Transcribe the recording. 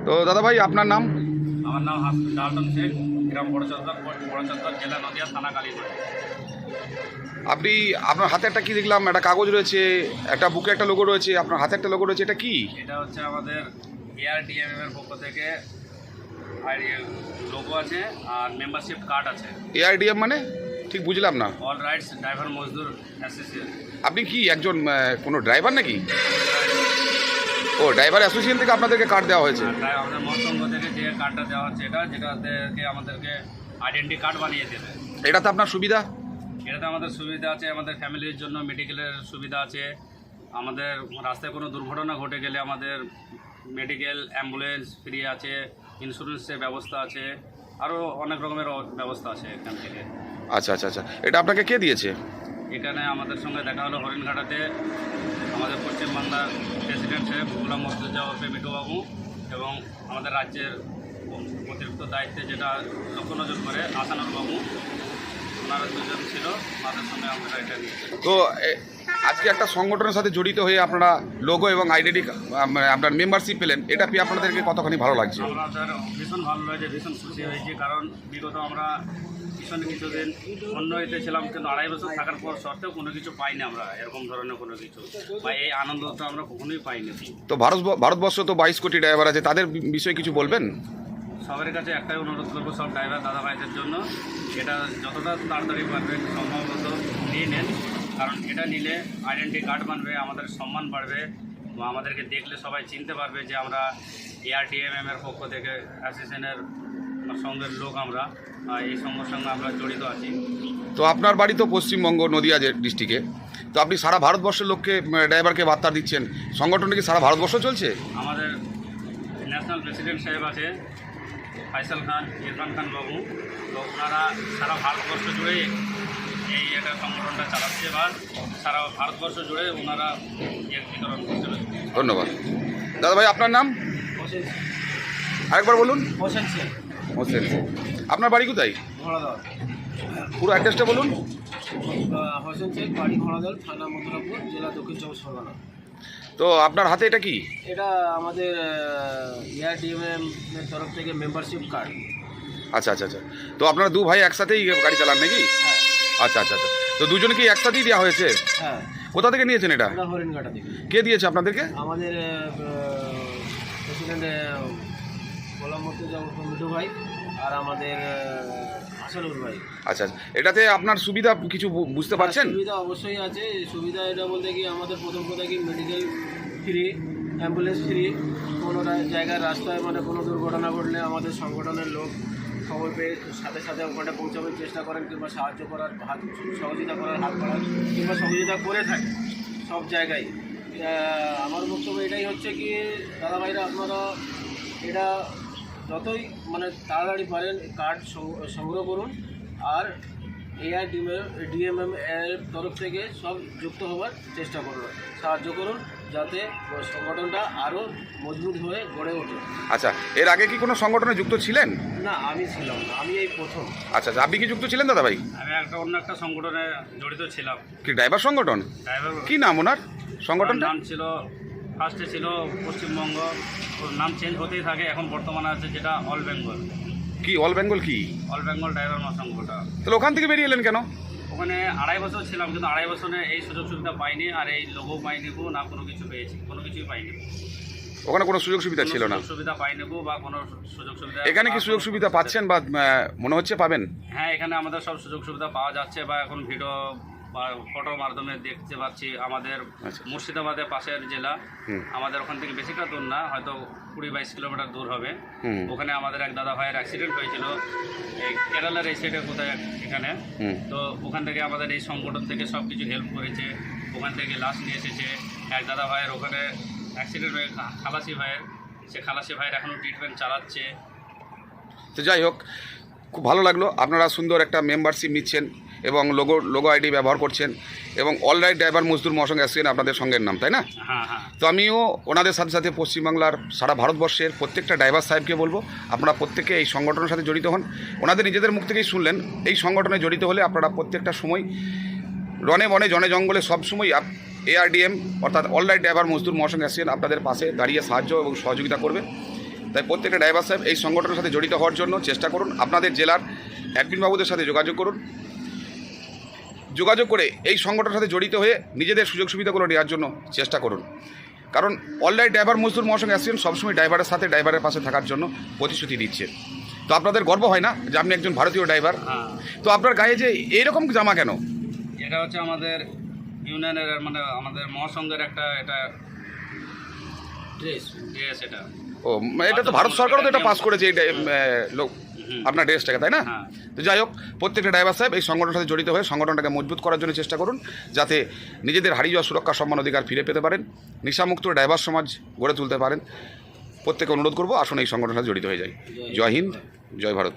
তো দাদা ভাই আপনার নাম? আমার নাম ডালটন শেখ, গ্রাম বড়চত্বর, জেলা নদিয়া, থানা কালীগঞ্জ। আপনি আপনার হাতে একটা কি দেখলাম, একটা কাগজ রয়েছে, একটা বুকে একটা লোগো রয়েছে, আপনার হাতে একটা লোগো রয়েছে, এটা কি? এটা হচ্ছে আমাদের ARDMM এর পক্ষ থেকে লোগো আছে আর মেম্বারশিপ কার্ড আছে। ARDM মানে ঠিক বুঝলাম না। অল রাইটস ড্রাইভার মজদুর অ্যাসোসিয়েশন। আপনি কি একজন কোনো ড্রাইভার নাকি? ও, ড্রাইভার অ্যাসোসিয়েশন থেকে আপনাদেরকে কার্ড দেওয়া হয়েছে? আমাদের মহাসংঘ থেকে যে কার্ডটা দেওয়া হচ্ছে যেটাতে আমাদেরকে আইডেন্টি কার্ড বানিয়ে দেবে। এটাতে আপনার সুবিধা? এটাতে আমাদের সুবিধা আছে, আমাদের ফ্যামিলির জন্য মেডিকেলের সুবিধা আছে। আমাদের রাস্তায় কোনো দুর্ঘটনা ঘটে গেলে আমাদের মেডিকেল অ্যাম্বুলেন্স ফ্রি আছে, ইন্স্যুরেন্সের ব্যবস্থা আছে, আরও অনেক রকমের ব্যবস্থা আছে এখান থেকে। আচ্ছা আচ্ছা আচ্ছা, এটা আপনাকে কে দিয়েছে? এখানে আমাদের সঙ্গে দেখা হলো হরিণঘাটাতে আমাদের পশ্চিমবাংলার প্রেসিডেন্ট সাহেব গোলাম মোর্তজা ওরফে মিঠুবাবু এবং আমাদের রাজ্যের অতিরিক্ত দায়িত্বে যেটা লক্ষ্য নজর করে আসানুর বাবু, ওনারা দুজন ছিল, তাদের সঙ্গে আমরা এটা নিয়েছি। তো আজকে একটা সংগঠনের সাথে জড়িত হয়ে আপনারা লোগো এবং আইডেন্টি আপনার মেম্বারশিপ পেলেন, এটা পেয়ে আপনাদেরকে কতখানি ভালো লাগছে? আমাদের ভীষণ ভালো লাগছে, ভীষণ খুশি হয়েছি, কারণ বিগত আমরা ভীষণ কিছুদিন অন্য এতে ছিলাম, কিন্তু 2.5 বছর থাকার পর সত্ত্বেও কোনো কিছু পাইনি আমরা, এরকম ধরনের কোনো কিছু বা এই আনন্দটা আমরা কখনোই পাইনি। তো ভারতবর্ষ তো 22 কোটি ড্রাইভার আছে, তাদের বিষয়ে কিছু বলবেন? সবার কাছে একটাই অনুরোধ করবো, সব ড্রাইভার দাদা ভাইদের জন্য, এটা যতটা তাড়াতাড়ি পারবেন সম্ভবত নিয়ে নেন, কারণ এটা নিলে আইডেন্টি কার্ড বানবে, আমাদের সম্মান বাড়বে, বা আমাদেরকে দেখলে সবাই চিনতে পারবে যে আমরা ARDMM এর পক্ষ থেকে অ্যাসোসিয়েশনের সঙ্গের লোক, আমরা এই সঙ্গের সঙ্গে আমরা জড়িত আছি। তো আপনার বাড়ি তো পশ্চিমবঙ্গ নদিয়া ডিস্ট্রিক্টে, তো আপনি সারা ভারতবর্ষের লোককে ড্রাইভারকে বার্তা দিচ্ছেন, সংগঠনটা কি সারা ভারতবর্ষ চলছে? আমাদের ন্যাশনাল প্রেসিডেন্ট সাহেব আছে ফয়সাল খান, ইরফান খান বাবু, তো ওনারা সারা ভারতবর্ষ জুড়ে এটা সংগঠনটা চালাচ্ছে, বা সারা ভারতবর্ষ জুড়ে ওনারা বিতরণ করতে। ধন্যবাদ। দাদা ভাই আপনার নাম? হোসেন। আরেকবার বলুন। হোসেন সিং। হোসেন। আপনার বাড়ি কোথায়? ঘোড়াদল। পুরো অ্যাড্রেসটা বলুন। হোসেন শেখ, বাড়ি ঘোড়াদল, থানা মথুরাপুর, জেলা দক্ষিণ চব্বিশ পরগনা। তো আপনার হাতে এটা কি? এটা আমাদের ARDMM এর তরফ থেকে মেম্বারশিপ কার্ড। আচ্ছা আচ্ছা আচ্ছা, তো আপনারা দু ভাই একসাথেই গাড়ি চালান নাকি? হ্যাঁ। আচ্ছা আচ্ছা আচ্ছা, তো দুজনকে একসাথেই দেওয়া হয়েছে? হ্যাঁ। কোথা থেকে নিয়েছেন এটা? এটা হরিণঘাটা থেকে। কে দিয়েছে আপনাদেরকে? আমাদের প্রেসিডেন্ট গোলাম মোর্তজা মিঠু ভাই আর আমাদের আসানুর ভাই। আচ্ছা আচ্ছা, এটাতে আপনার সুবিধা কিছু বুঝতে পারছেন? সুবিধা অবশ্যই আছে। সুবিধা এটা বলতে কি, আমাদের প্রথম কথা কি মেডিকেল ফ্রি, অ্যাম্বুলেন্স ফ্রি, কোনো জায়গায় রাস্তায় মানে কোনো দুর্ঘটনা ঘটলে আমাদের সংগঠনের লোক খবর পেয়ে সাথে সাথে ওখানে পৌঁছানোর চেষ্টা করেন, কিংবা সাহায্য করার হাত, সহযোগিতা করার হাত বাড়ান, কিংবা সহযোগিতা করে থাকে সব জায়গায়। আমার বক্তব্য এটাই হচ্ছে কি, দাদাভাইরা আপনারা এটা যতই মানে তাড়াতাড়ি পারেন কার্ড সংগ্রহ করুন, আর ARDMM এর তরফ থেকে সব যুক্ত হওয়ার চেষ্টা করুন, সাহায্য করুন, যাতে সংগঠনটা আরও মজবুত হয়ে গড়ে ওঠে। আচ্ছা, এর আগে কি কোনো সংগঠনে যুক্ত ছিলেন? না, আমি ছিলাম না, আমি এই প্রথম। আচ্ছা আচ্ছা, আপনি কি যুক্ত ছিলেন দাদা ভাই? আমি অন্য একটা সংগঠনে জড়িত ছিলাম। কি ড্রাইভার সংগঠন? ড্রাইভার। কি নাম ওনার সংগঠনটা? নাম ছিল, ফার্স্টে ছিল পশ্চিমবঙ্গ, ওর নাম চেঞ্জ হতেই থাকে, এখন বর্তমানে আছে যেটা অল বেঙ্গল। কি অল বেঙ্গল? কি অল বেঙ্গল ড্রাইভার মহাসংঘটা। তাহলে ওখান থেকে বেরিয়ে এলেন কেন? ওখানে 2.5 বছর ছিলাম, কিন্তু 2.5 বছরে এই সুযোগ সুবিধা পাইনি, আর এই লোগো পাইনি, না কোনো কিছু পেয়েছি, কোনো কিছুই পাইনি। ওখানে কোনো সুযোগ সুবিধা ছিল না? সুবিধা পাইনি বা কোনো সুযোগ সুবিধা। এখানে কি সুযোগ সুবিধা পাচ্ছেন বা মনে হচ্ছে পাবেন? হ্যাঁ, এখানে আমাদের সব সুযোগ সুবিধা পাওয়া যাচ্ছে, বা এখন ভিডিও বা ফটোর মাধ্যমে দেখতে পাচ্ছি। আমাদের মুর্শিদাবাদের পাশের জেলা, আমাদের ওখান থেকে বেশিটা দূর না, হয়তো 20-22 কিলোমিটার দূর হবে। ওখানে আমাদের এক দাদা ভাইয়ের অ্যাক্সিডেন্ট হয়েছিল এই কেরালার এই সাইডে কোথায় এখানে, তো ওখান থেকে আমাদের এই সংগঠন থেকে সব কিছু হেল্প করেছে। ওখান থেকে লাশ নিয়ে এসেছে এক দাদা ভাইয়ের, ওখানে অ্যাক্সিডেন্ট হয়ে খালাসি ভাইয়ের, সে খালাসি ভাইয়ের এখনও ট্রিটমেন্ট চালাচ্ছে। তো যাই হোক, খুব ভালো লাগলো, আপনারা সুন্দর একটা মেম্বারশিপ নিচ্ছেন এবং লোগো আইডি ব্যবহার করছেন, এবং অল রাইট ড্রাইভার মজদুর মহাসংঘ অ্যাসোসিয়েশন আপনাদের সঙ্গের নাম, তাই না? হ্যাঁ হ্যাঁ। তো আমিও ওনাদের সাথে সাথে পশ্চিমবাংলার সারা ভারতবর্ষের প্রত্যেকটা ড্রাইভার সাহেবকে বলবো, আপনারা প্রত্যেকে এই সংগঠনের সাথে জড়িত হন। ওনাদের নিজেদের মুখ থেকেই শুনলেন, এই সংগঠনে জড়িত হলে আপনারা প্রত্যেকটা সময় রনে বনে জনে জঙ্গলে সবসময় ARDM অর্থাৎ অল রাইট ড্রাইভার মজদুর মহাসংঘ অ্যাসোসিয়েশন আপনাদের পাশে দাঁড়িয়ে সাহায্য এবং সহযোগিতা করবে। তাই প্রত্যেকটা ড্রাইভার সাহেব এই সংগঠনের সাথে জড়িত হওয়ার জন্য চেষ্টা করুন। আপনাদের জেলার অ্যাডমিন বাবুদের সাথে যোগাযোগ করুন, যোগাযোগ করে এই সংগঠনের সাথে জড়িত হয়ে নিজেদের সুযোগ সুবিধাগুলো নেওয়ার জন্য চেষ্টা করুন। কারণ অলরাইট ড্রাইভার মজদুর মহাসংঘ অ্যাসোসিয়েশন সবসময় ড্রাইভারের সাথে ড্রাইভারের পাশে থাকার জন্য প্রতিশ্রুতি দিচ্ছে। তো আপনাদের গর্ব হয় না যে আপনি একজন ভারতীয় ড্রাইভার? তো আপনার গায়ে যে এইরকম জামা কেন? এটা হচ্ছে আমাদের ইউনিয়নের মানে আমাদের মহাসংঘের একটা এটা ড্রেস ড্রেস এটা। ও এটা তো ভারত সরকারও তো এটা পাস করেছে এই লোক আপনার ড্রেসটাকে, তাই না? হ্যাঁ। তো যাই হোক, প্রত্যেকটা ড্রাইভার সাহেব এই সংগঠনের সাথে জড়িত হয়ে সংগঠনটাকে মজবুত করার জন্য চেষ্টা করুন, যাতে নিজেদের হারিয়ে যাওয়া সুরক্ষা সম্মান অধিকার ফিরে পেতে পারেন, নেশামুক্ত ড্রাইভার সমাজ গড়ে তুলতে পারেন। প্রত্যেকে অনুরোধ করবো, আসুন এই সংগঠনের সাথে জড়িত হয়ে যাই। জয় হিন্দ, জয় ভারত।